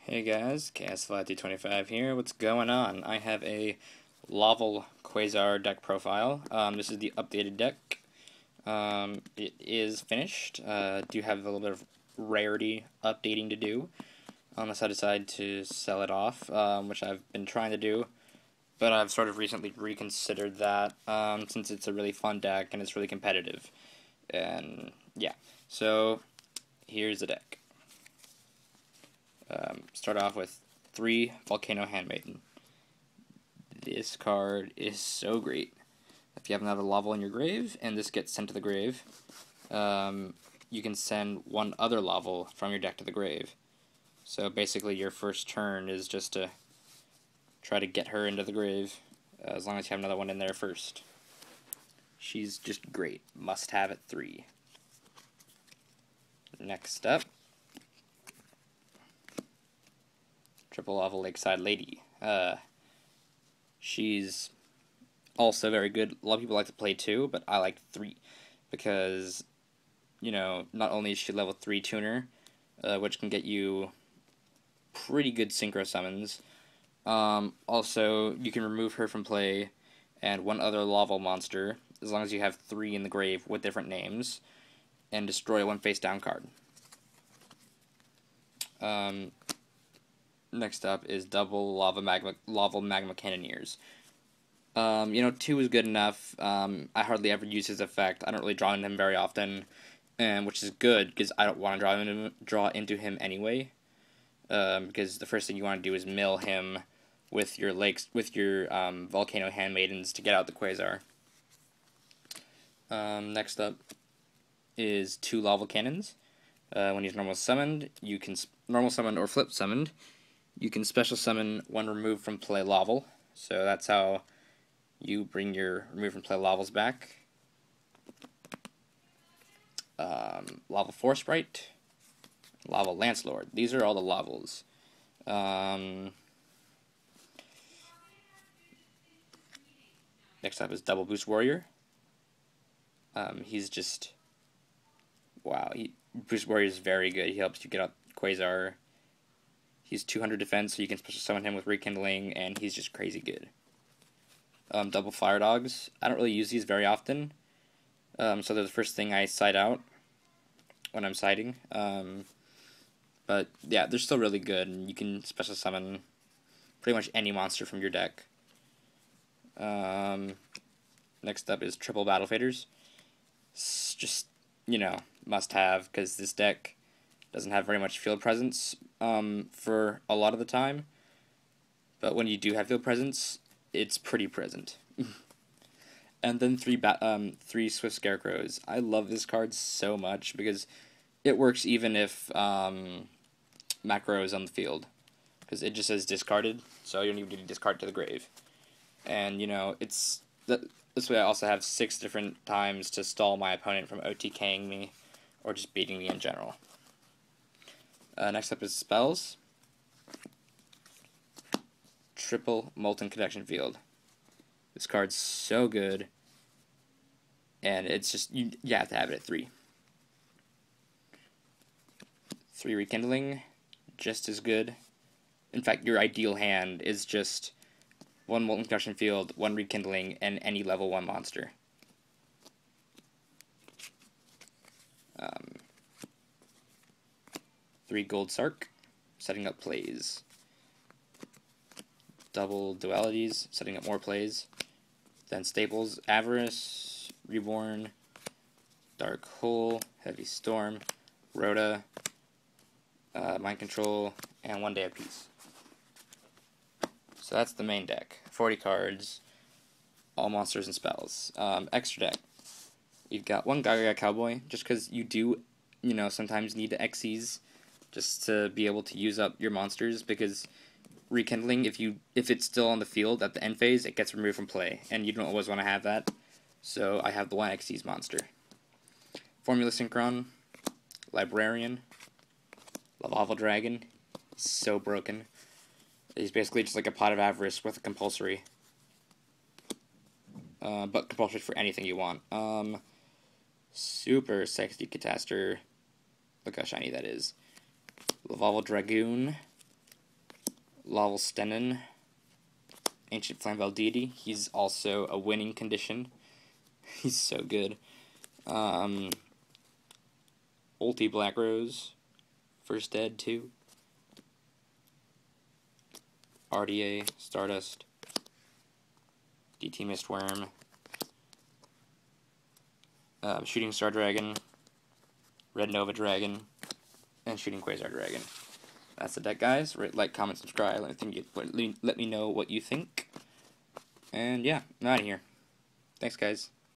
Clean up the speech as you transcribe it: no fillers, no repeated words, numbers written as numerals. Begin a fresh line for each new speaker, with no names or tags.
Hey guys, KS5225 here. What's going on? I have a Laval Quasar deck profile. This is the updated deck. It is finished. Do have a little bit of rarity updating to do, unless I decide to sell it off, which I've been trying to do, but I've sort of recently reconsidered that, since it's a really fun deck and it's really competitive. And yeah, so here's the deck. Start off with 3 Volcano Handmaiden. This card is so great. If you have another Laval in your grave, and this gets sent to the grave, you can send one other Laval from your deck to the grave. So basically your first turn is just to try to get her into the grave, as long as you have another one in there first. She's just great. Must have at 3. Next up, Triple Laval Lakeside Lady. She's also very good. A lot of people like to play 2, but I like 3 because, not only is she level 3 tuner, which can get you pretty good synchro summons, also you can remove her from play and one other Laval monster, as long as you have 3 in the grave with different names, and destroy one face down card. Next up is double Laval Magma Cannoneers. 2 is good enough. I hardly ever use his effect. I don't really draw into him very often, which is good because I don't want to draw into him anyway. Because the first thing you want to do is mill him with your Volcano Handmaidens to get out the Quasar. Next up is 2 Laval Cannons. When he's normal summoned, you can normal summon or flip summoned. You can special summon one removed from play Laval. So that's how you bring your remove from play Lavals back. Laval Force Sprite, Laval Lancelord. These are all the Lavals. Next up is Double Boost Warrior. He's just wow. Boost Warrior is very good. He helps you get out Quasar. He's 200 defense, so you can special summon him with Rekindling, and he's just crazy good. Double Fire Dogs. I don't really use these very often, so they're the first thing I side out when I'm siding. But yeah, they're still really good, and you can special summon pretty much any monster from your deck. Next up is Triple Battle Faders. It's just, must have, because this deck doesn't have very much field presence for a lot of the time. But when you do have field presence, it's pretty present. And then 3 Swift Scarecrows. I love this card so much because it works even if macro is on the field, because it just says discarded, so you don't even need to discard to the grave. And this way I also have 6 different times to stall my opponent from OTKing me or just beating me in general. Next up is spells. Triple Molten Connection Field. This card's so good, and it's just you have to have it at 3. 3 Rekindling, just as good. In fact, your ideal hand is just 1 Molten Connection Field, 1 Rekindling, and any level 1 monster. 3 Gold Sark, setting up plays. Double Dualities, setting up more plays. Then staples, Avarice, Reborn, Dark Hole, Heavy Storm, Rhoda, Mind Control, and 1 Day of Peace. So that's the main deck. 40 cards, all monsters and spells. Extra deck. You've got 1 Gaga Cowboy, just because you do, sometimes need to Xyz just to be able to use up your monsters, because Rekindling, if it's still on the field at the end phase, it gets removed from play, and you don't always want to have that. So I have the 1 Xyz monster. Formula Synchron, Librarian, Laval Dragon. He's so broken. He's basically just like a Pot of Avarice with a compulsory. But compulsory for anything you want. Super Sexy Cataster. Look how shiny that is. Laval Dragoon. Laval, Ancient Flamvel Deity. He's also a winning condition. He's so good. Ulti Black Rose. First Dead 2. RDA Stardust. DT Mistworm. Shooting Star Dragon. Red Nova Dragon. And Shooting Quasar Dragon. That's the deck, guys. Like, comment, subscribe. Let me know what you think. And yeah, I'm out of here. Thanks, guys.